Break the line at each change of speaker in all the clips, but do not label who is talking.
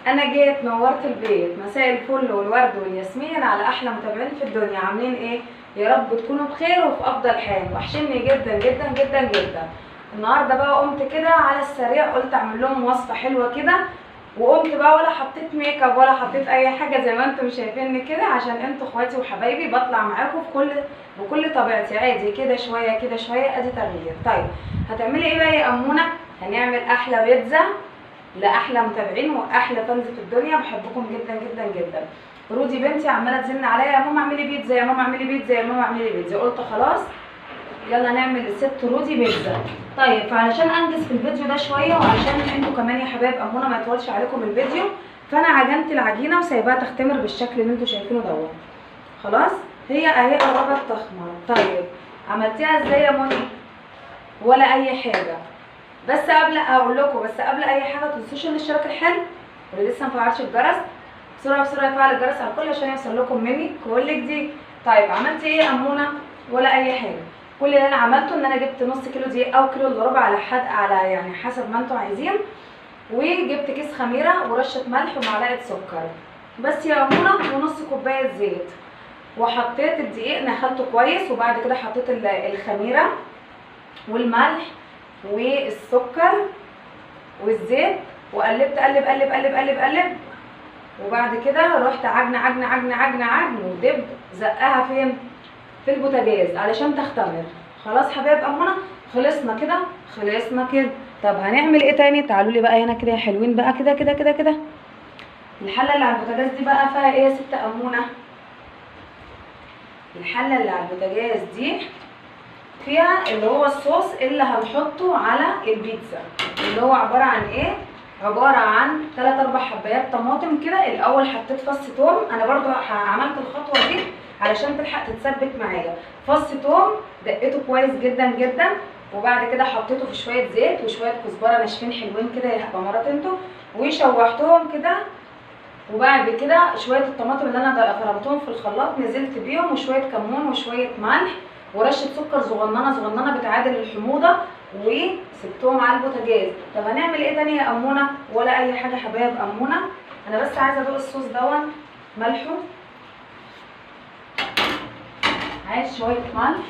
انا جيت نورت البيت. مساء الفل والورد والياسمين على احلى متابعين في الدنيا. عاملين ايه؟ يا رب تكونوا بخير وفي افضل حال. وحشني جدا جدا جدا جدا. النهارده بقى قمت كده على السريع، قلت اعمل لهم وصفه حلوه كده، وقمت بقى ولا حطيت ميك اب ولا حطيت اي حاجه زي ما انتم شايفيني كده، عشان انتوا اخواتي وحبايبي بطلع معاكم بكل طبيعتي عادي كده شويه كده شويه، ادي تغيير. طيب هتعملي ايه بقى يا امونه؟ هنعمل احلى بيتزا لاحلى متابعين واحلى فانز في الدنيا، بحبكم جدا جدا جدا. رودي بنتي عماله تزن عليا، يا ماما اعملي بيتزا، يا ماما اعملي بيتزا، يا ماما اعملي بيتزا. قلت خلاص يلا نعمل الست رودي بيتزا. طيب فعلشان انجز في الفيديو ده شويه، وعشان انتوا كمان يا حبايب امونه ما يطولش عليكم الفيديو، فانا عجنت العجينه وسايباها تختمر بالشكل اللي انتوا شايفينه دوت. خلاص هي اهي قربت تخمر. طيب عملتيها ازاي يا منى؟ ولا اي حاجه، بس قبل اقول لكم، بس قبل اي حاجه ما تنسوش الاشتراك الحلو، واللي لسه ما فعلش الجرس بسرعه بسرعه يفعل الجرس على الكل عشان يوصل لكم مني كل جديد. طيب عملت ايه يا امونه؟ ولا اي حاجه. كل اللي انا عملته ان انا جبت نص كيلو دقيق او كيلو الا ربع على يعني حسب ما انتوا عايزين، وجبت كيس خميره ورشه ملح ومعلقه سكر بس يا امونه، ونص كوبايه زيت. وحطيت الدقيق نخلته كويس، وبعد كده حطيت الخميره والملح والسكر والزيت، وقلبت قلب قلب قلب قلب قلب. وبعد كده رحت عجن عجن عجن عجن عجن، ودب زقها فين؟ في البوتاجاز علشان تختمر. خلاص حبايب امونه، خلصنا كده خلصنا كده. طب هنعمل ايه تاني؟ تعالوا لي بقى هنا كده يا حلوين بقى، كده كده كده كده. الحله اللي على البوتاجاز دي بقى فيها ايه يا ست امونه؟ الحله اللي على البوتاجاز دي فيها اللي هو الصوص اللي هنحطه على البيتزا، اللي هو عباره عن ايه؟ عباره عن 3-4 حبايات طماطم كده. الاول حطيت فص توم، انا برضو عملت الخطوه دي علشان تلحق تتسبك معايا. فص توم دقيته كويس جدا جدا، وبعد كده حطيته في شويه زيت وشويه كزبره ناشفين حلوين كده يا بهارات انتوا، وشوحتهم كده. وبعد كده شويه الطماطم اللي انا فرمتهم في الخلاط نزلت بيهم، وشويه كمون وشويه ملح ورشه سكر صغننه صغننه بتعادل الحموضه، وسبتهم على البوتاجاز. طب هنعمل ايه تاني يا امونه؟ ولا اي حاجه حبايب امونه. انا بس عايزه ادوق الصوص دون ملحه، عايز شويه ملح.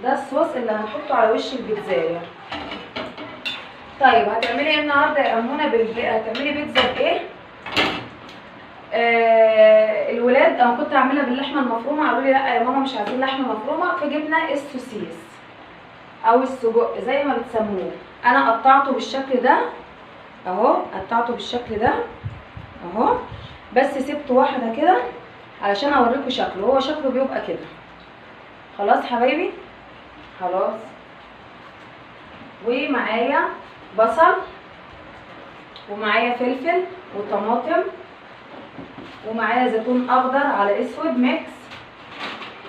ده الصوص اللي هنحطه على وش البيتزايه. طيب هتعملي ايه النهارده يا امونه؟ هتعملي بيتزا بايه؟ الولاد انا كنت هعملها باللحمه المفرومه، قالوا لي لا يا ماما مش عايزين لحمه مفرومه، فجبنا السوسيس او السجق زي ما بتسموه. انا قطعته بالشكل ده اهو، قطعته بالشكل ده اهو، بس سبت واحده كده علشان اوريكم شكله. هو شكله بيبقى كده. خلاص حبايبي، خلاص. ومعايا بصل، ومعايا فلفل وطماطم، ومعايا زيتون اخضر على اسود ميكس،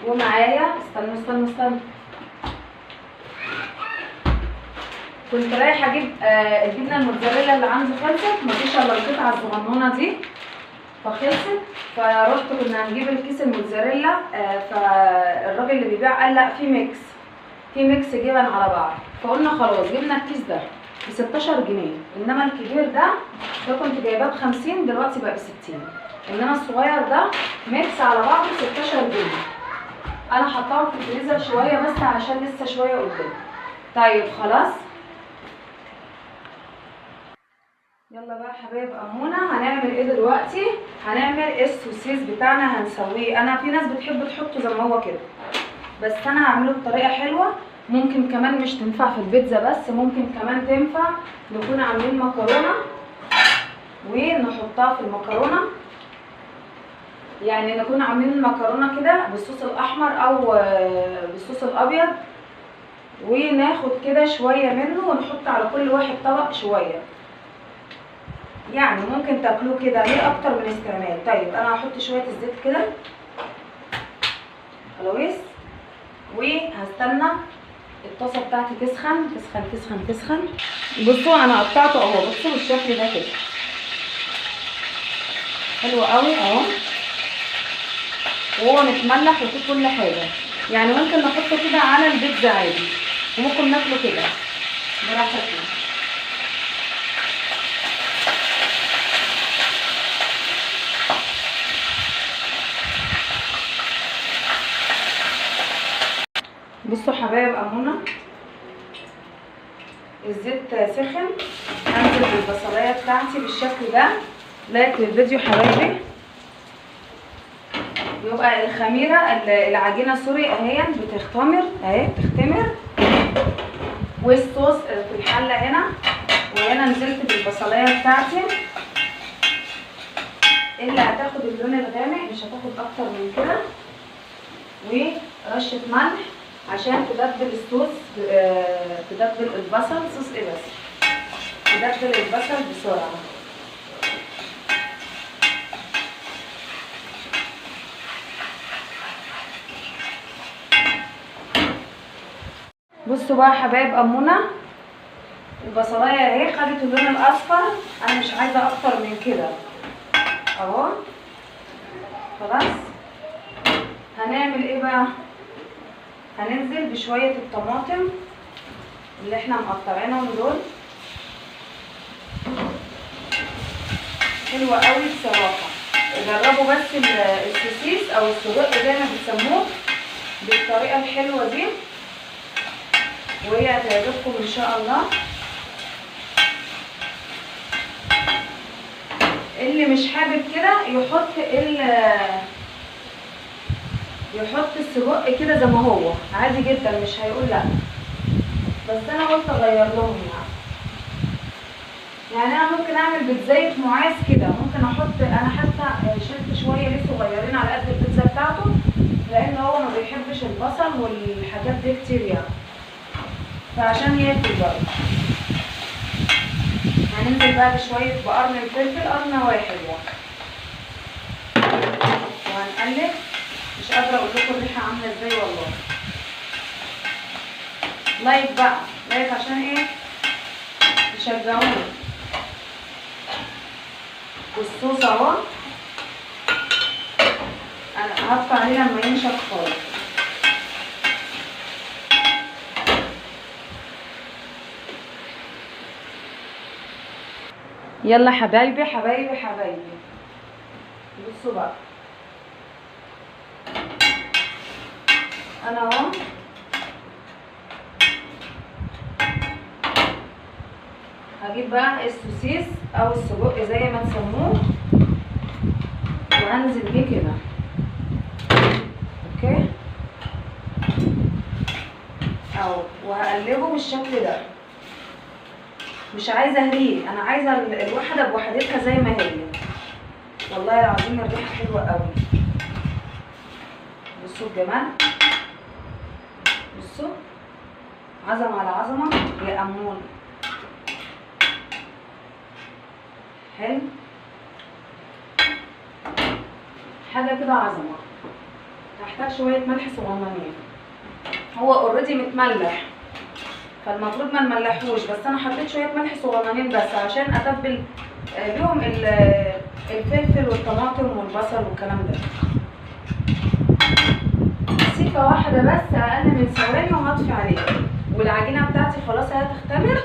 ومعايا استنوا كنت رايحه اجيب الجبنه الموتزاريلا اللي عندي خلصت، مفيش الا القطعه الصغنونه دي فخلصت، فروحت كنا هنجيب الكيس الموتزاريلا. فالراجل اللي بيبيع قال لا في ميكس جبن على بعض، فقلنا خلاص جبنا الكيس ده ب 16 جنيه، انما الكبير ده كنت جايباه ب 50، دلوقتي بقى ب 60، انما الصغير ده ميكس على بعضه 16 جنيه. انا حطاهم في الفريزر شويه بس علشان لسه شويه قدام. طيب خلاص يلا بقى حبايب امونه، هنعمل ايه دلوقتي؟ هنعمل السوسيس بتاعنا، هنسويه. انا في ناس بتحب تحطه زي ما هو كده، بس انا هعمله بطريقه حلوه. ممكن كمان مش تنفع في البيتزا بس، ممكن كمان تنفع نكون عاملين مكرونه ونحطها في المكرونه، يعني نكون عاملين مكرونه كده بالصوص الاحمر او بالصوص الابيض، وناخد كده شويه منه ونحط على كل واحد طبق شويه، يعني ممكن تاكلوه كده ليه اكتر من استعمال. طيب انا هحط شويه الزيت كده خلاص، وهستنى الطاسه بتاعتي تسخن تسخن تسخن تسخن. بصوا انا قطعته اهو، بصوا بالشكل ده كده حلو قوي اهو، وهو متملح وفيه كل حاجه، يعني ممكن نحطه كده على البيتزا عادي، وممكن ناكله كده. براحتك. بصوا حبايب امونه، الزيت سخن. هنزل بالبصلايه بتاعتي بالشكل ده. لايك للفيديو حبايبي. يبقى الخميره العجينه سوري اهي بتختمر اهي بتختمر، والصوص في الحله هنا، وهنا نزلت بالبصلايه بتاعتي اللي هتاخد اللون الغامق، مش هتاخد اكتر من كده، ورشه ملح عشان تدبل الصوص، تدبل البصل. صوص ايه بس، تدبل البصل بسرعه. بصوا بقى حبايب امونه، البصلايه اهي خدت اللون الاصفر. انا مش عايزه اكتر من كده اهو. خلاص هنعمل ايه بقى؟ هننزل بشويه الطماطم اللي احنا مقطعينهم دول. حلوه قوي بصراحه. جربوا بس السوسيس او السجق زي ما بتسموه بالطريقه الحلوه دي، وهي هتعجبكم ان شاء الله. اللي مش حابب كده يحط السجق كده زي ما هو عادي جدا، مش هيقول لا. بس انا قلت اغير لهم يعني انا ممكن اعمل بيتزاية معاذ كده، ممكن احط، انا حتى شلت شويه ليه صغيرين على قد البيتزا بتاعته، لان هو ما بيحبش البصل والحاجات دي كتير يعني، فعشان ياكل برضه. هننزل بقى بشويه بقرن الفلفل، قرن واحد يعني، وهنقلب. مش قادره اقول لكم الريحه عامله ازاي والله. لايك بقى، لايك عشان ايه؟ تشجعوني. والصوص اهو انا هطفي عليه لما ينشف خالص. يلا حبايبي حبايبي حبايبي، بصوا بقى. انا اهو هجيب بقى السوسيس او السجق زي ما تسموه، وهنزل بيه كده. اوكي اهو، وهقلبه بالشكل ده. مش عايزه اهريه، انا عايزه الواحده بوحدتها زي ما هي. والله العظيم الريحه حلوه قوي. بصوا الجمال، بصوا عظمه على عظمه يا امون. حلو، حاجه كده عظمه. هحتاج شويه ملح صغننين، هو اوريدي متملح فالمفروض ما نملحوش، بس انا حطيت شويه ملح صغننين بس عشان اتبل بيهم الفلفل والطماطم والبصل والكلام ده. سيكه واحده بس، اقل من ثواني وهطفي عليها. والعجينه بتاعتي خلاص هتختمر،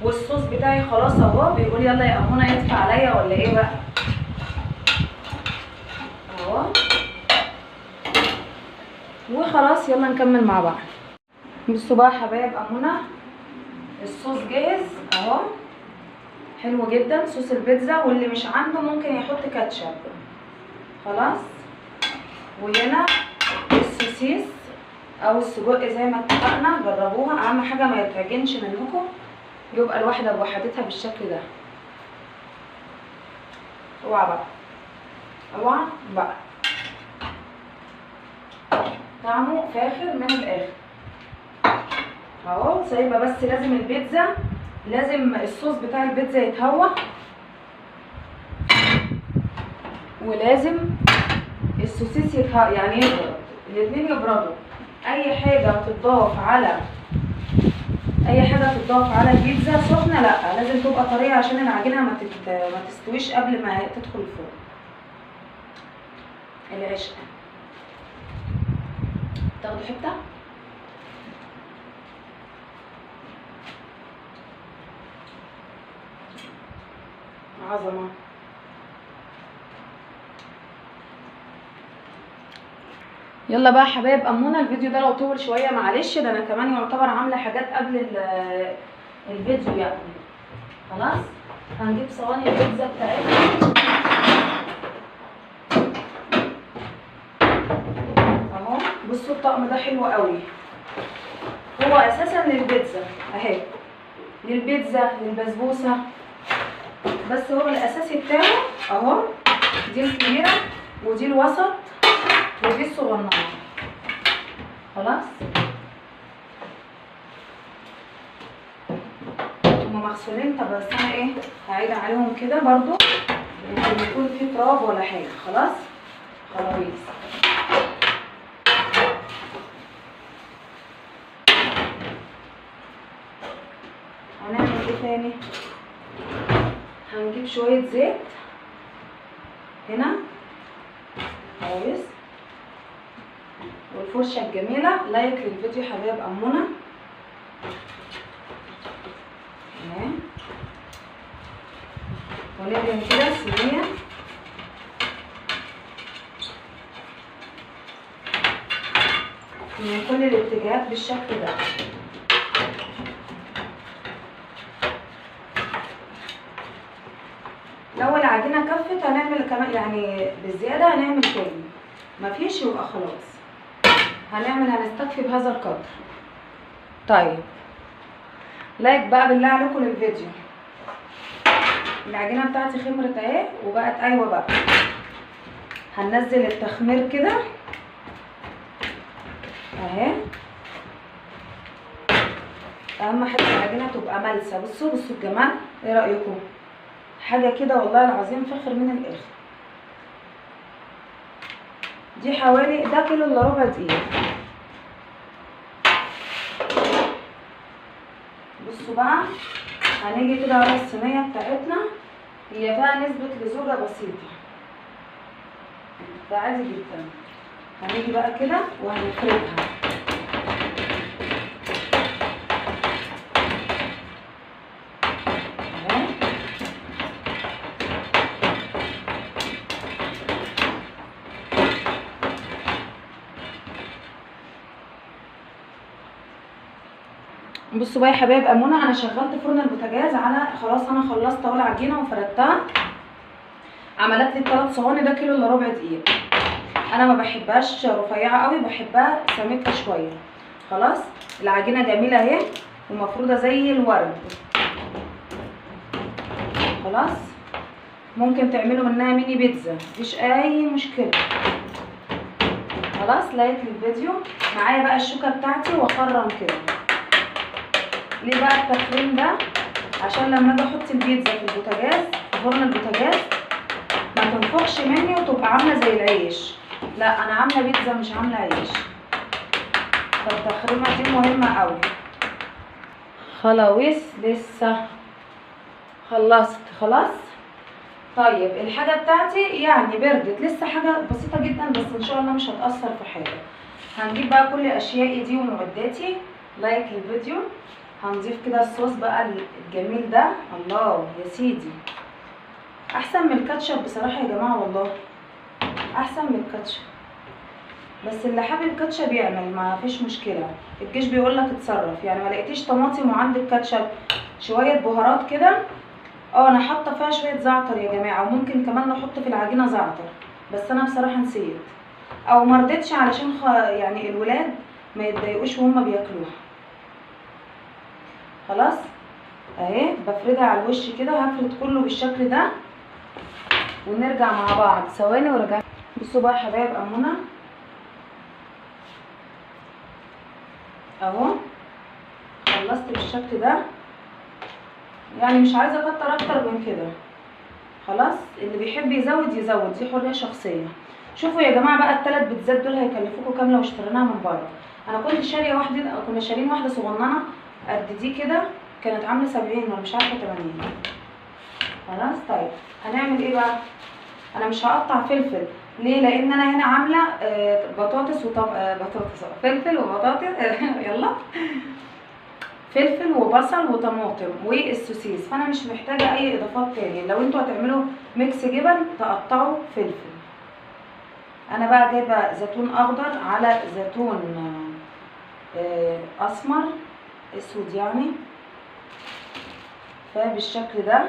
والصوص بتاعي خلاص اهو. بيقول يلا يا امونه يدفع عليا ولا ايه بقى اهو. وخلاص يلا نكمل مع بعض. بصوا بقى حبايب امونه، الصوص جاهز اهو. حلو جدا صوص البيتزا، واللي مش عنده ممكن يحط كاتشب. خلاص، وهنا السوسيس او السجق زي ما اتفقنا. جربوها، اهم حاجه ما يتعجنش منكم، يبقى الواحده بوحدتها بالشكل ده. اوعى بقى، اوعى بقى، طعمه فاخر من الاخر اهو. سايبه بس لازم البيتزا، لازم الصوص بتاع البيتزا يتهوى، ولازم السوسيس يعني يبرد، الاتنين يبردوا. اي حاجه تضاف على البيتزا سخنه لا، لازم تبقى طريه عشان العجينه ما تستويش قبل ما تدخل الفرن. العشق تاخدوا حته عظمه. يلا بقى يا حبايب امونا، الفيديو ده لو طول شويه معلش، ده انا كمان يعتبر عامله حاجات قبل الفيديو يعني. خلاص هنجيب صواني البيتزا بتاعتنا اهو. بصوا الطقم ده حلو قوي، هو اساسا للبيتزا اهي، للبيتزا للبسبوسه، بس هو الاساسي بتاعه اهو. دي الكبيره ودي الوسط ودي الصغننه. خلاص هما مغسولين. طب بس انا ايه هعيد عليهم كده برضو ممكن يكون في تراب ولا حاجه. خلاص خلاويص. هنعمل ايه تاني؟ هنجيب شويه زيت هنا كويس، والفرشه الجميله. لايك للفيديو حبايب امونه اهي. وندهن كده الصينيه من كل الاتجاهات بالشكل ده. لو العجينه كفت هنعمل كمان يعني بالزياده، هنعمل تاني. مفيش يبقى خلاص هنستكفي بهذا القدر. طيب لايك بقى بالله عليكم للفيديو. العجينه بتاعتي خمرت اهي وبقت ايوه بقى. هننزل التخمير كده اهي. اهم حاجه العجينه تبقى ملسه. بصوا الجمال، ايه رايكم؟ حاجه كده والله العظيم فخر من الاخر. دي حوالي ده كيلو الا ربع دقيق. بصوا بقى هنيجي كده على الصينيه بتاعتنا، هي فيها نسبه لزوجه بسيطه ده عادي جدا. هنيجي بقى كده وهنفردها بصوا بقى يا حبايب امونه. انا شغلت فرن البوتاجاز على خلاص، انا خلصت اهو العجينه وفردتها. عملت لي 3 صواني، ده كيلو الا ربع دقيق. انا ما بحبهاش رفيعه قوي، بحبها سميكه شويه. خلاص العجينه جميله اهي ومفروده زي الورد. خلاص ممكن تعملوا منها ميني بيتزا مفيش اي مشكله. خلاص لايك للفيديو. معايا بقى الشوكه بتاعتي واخرم كده. ليه بقى التخريم ده؟ عشان لما اجي احط البيتزا في البوتاجاز في فرن البوتاجاز ما تنفخش مني وتبقى عامله زي العيش. لا انا عامله بيتزا مش عامله عيش. فالتخريمه دي مهمه قوي. خلاويص لسه خلصت. خلاص طيب الحاجه بتاعتي يعني بردت لسه، حاجه بسيطه جدا بس ان شاء الله مش هتاثر في حاجه. هنجيب بقى كل اشيائي دي ومعداتي. لايك للفيديو. هنضيف كده الصوص بقى الجميل ده. الله يا سيدي، احسن من الكاتشب بصراحه يا جماعه، والله احسن من الكاتشب. بس اللي حابب الكاتشب يعمل ما فيش مشكله. الجيش بيقول لك اتصرف. يعني ما لقيتيش طماطم وعندك كاتشب، شويه بهارات كده. انا حاطه فيها شويه زعتر يا جماعه، وممكن كمان نحط في العجينه زعتر بس انا بصراحه نسيت او ما رضيتش علشان يعني الولاد ما يتضايقوش وهم بياكلوها. خلاص اهي بفردها على الوش كده. هفرد كله بالشكل ده ونرجع مع بعض ثواني ورجع. بصوا بقى يا حبايب امونه اهو خلصت بالشكل ده. يعني مش عايزه اكتر اكتر من كده. خلاص اللي بيحب يزود يزود، دي حريه شخصيه. شوفوا يا جماعه بقى ال3 بيتزات دول هيكلفوكوا كام لو اشتريناها من بره. انا كنت شاريه واحده، كنا شارين واحده صغننه قد دي كده، كانت عامله 70 ولا مش عارفه 80. خلاص طيب هنعمل ايه بقى؟ انا مش هقطع فلفل. ليه؟ لان انا هنا عامله بطاطس بطاطس فلفل وبطاطس يلا فلفل وبصل وطماطم والسوسيس، فانا مش محتاجه اي اضافات تاني. لو انتوا هتعملوا ميكس جبن تقطعوا فلفل. انا بقى جايبه زيتون اخضر على زيتون اسمر اسود يعني، فبالشكل ده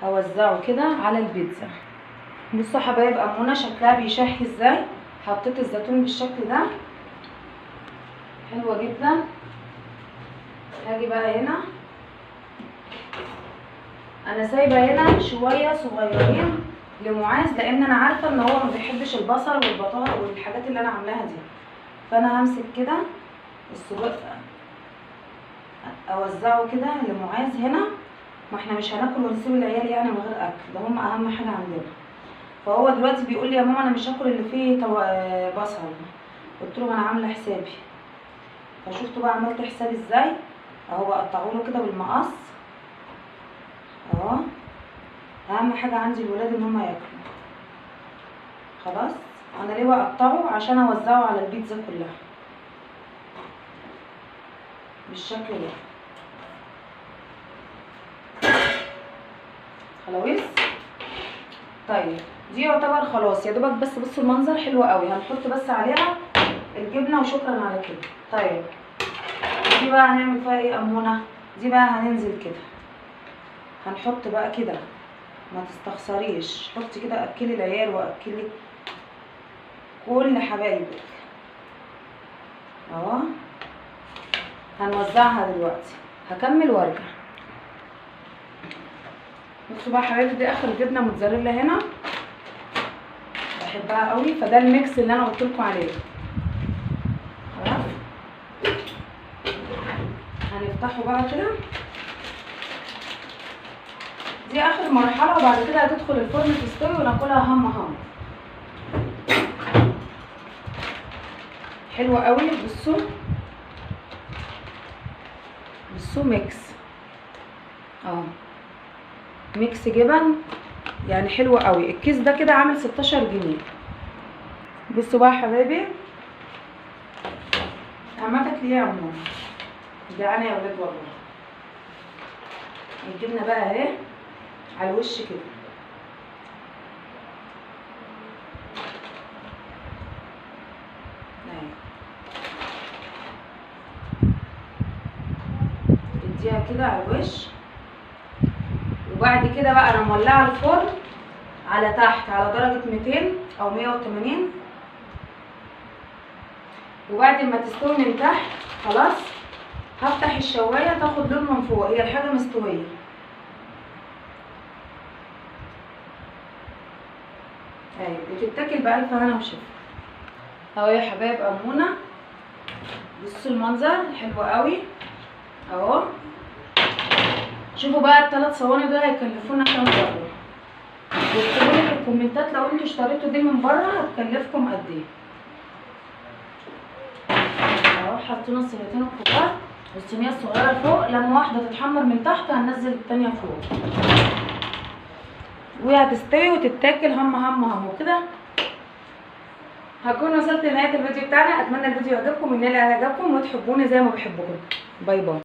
هوزعه كده على البيتزا. بصوا يا حبايب امونه شكلها بيشهي ازاي. حطيت الزيتون بالشكل ده، حلوه جدا. هاجي بقى هنا، انا سايبه هنا شويه صغيرين لمعاذ لان انا عارفه ان هو ما بيحبش البصل والبطاطا والحاجات اللي انا عاملاها دي، فانا همسك كده السجق اوزعه كده لمعاذ هنا. ما احنا مش هناكل ونسيب العيال يعني من غير اكل، ده هم اهم حاجه عندنا. فهو دلوقتي بيقول لي يا ماما انا مش هاكل اللي فيه بصل. قلت له انا عامله حسابي. فشفتوا بقى عملت حسابي ازاي اهو، بقطعه له كده بالمقص اهو. اهم حاجه عندي الولاد ان هم ياكلوا. خلاص انا ليه بقطعه؟ عشان اوزعه على البيتزا كلها بالشكل ده. خلاص طيب دي يعتبر خلاص يا دوبك، بس بصوا المنظر حلو قوي. هنحط بس عليها الجبنه وشكرا على كده. طيب دي بقى هنعمل فيها ايه امونه؟ دي بقى هننزل كده، هنحط بقى كده، ما تستخسريش، حطي كده اكلي العيال واكلي كل حبايبك اهو. هنوزعها دلوقتي، هكمل وارجع. بصوا بقى حبايبي دي اخر جبنه موتزاريلا هنا، بحبها قوي. فده الميكس اللي انا قلت لكم عليه. خلاص هنفتحه بقى كده. دي اخر مرحله وبعد كده هتدخل الفرن تستوي وناكلها هم. حلوه قوي. بصوا ميكس اهو، ميكس جبن يعني حلو قوي. الكيس ده كده عامل 16 جنيه. بصوا بقى يا حبايبي، عمتك ليه يا عمو؟ جعانه يا ولاد والله. الجبنه بقى اهي على الوش كده. اديها كده على الوش، وبعد كده بقى انا مولعه الفرن على تحت على درجه 200 او 180. وبعد ما تستوي من تحت خلاص هفتح الشوايه تاخد لون من فوق، هي الحاجه مستويه. اهي بتتاكل بألف هنا وشفا اهو يا حبايب امونه. بصوا المنظر حلو قوي اهو. شوفوا بقى ال3 صواني دول هيكلفونا كام بره، واكتبوا لي في الكومنتات لو انتوا اشتريتوا دي من بره هتكلفكم قد ايه. اهو حطينا الصينيتين الكبار والصينيه الصغيره فوق، لما واحده تتحمر من تحت هننزل التانيه فوق وهتستوي وتتاكل هم وكده. هكون وصلت لنهايه الفيديو بتاعنا. اتمنى الفيديو يعجبكم، ان اعجبكم وتحبوني زي ما بحبكم. باي باي.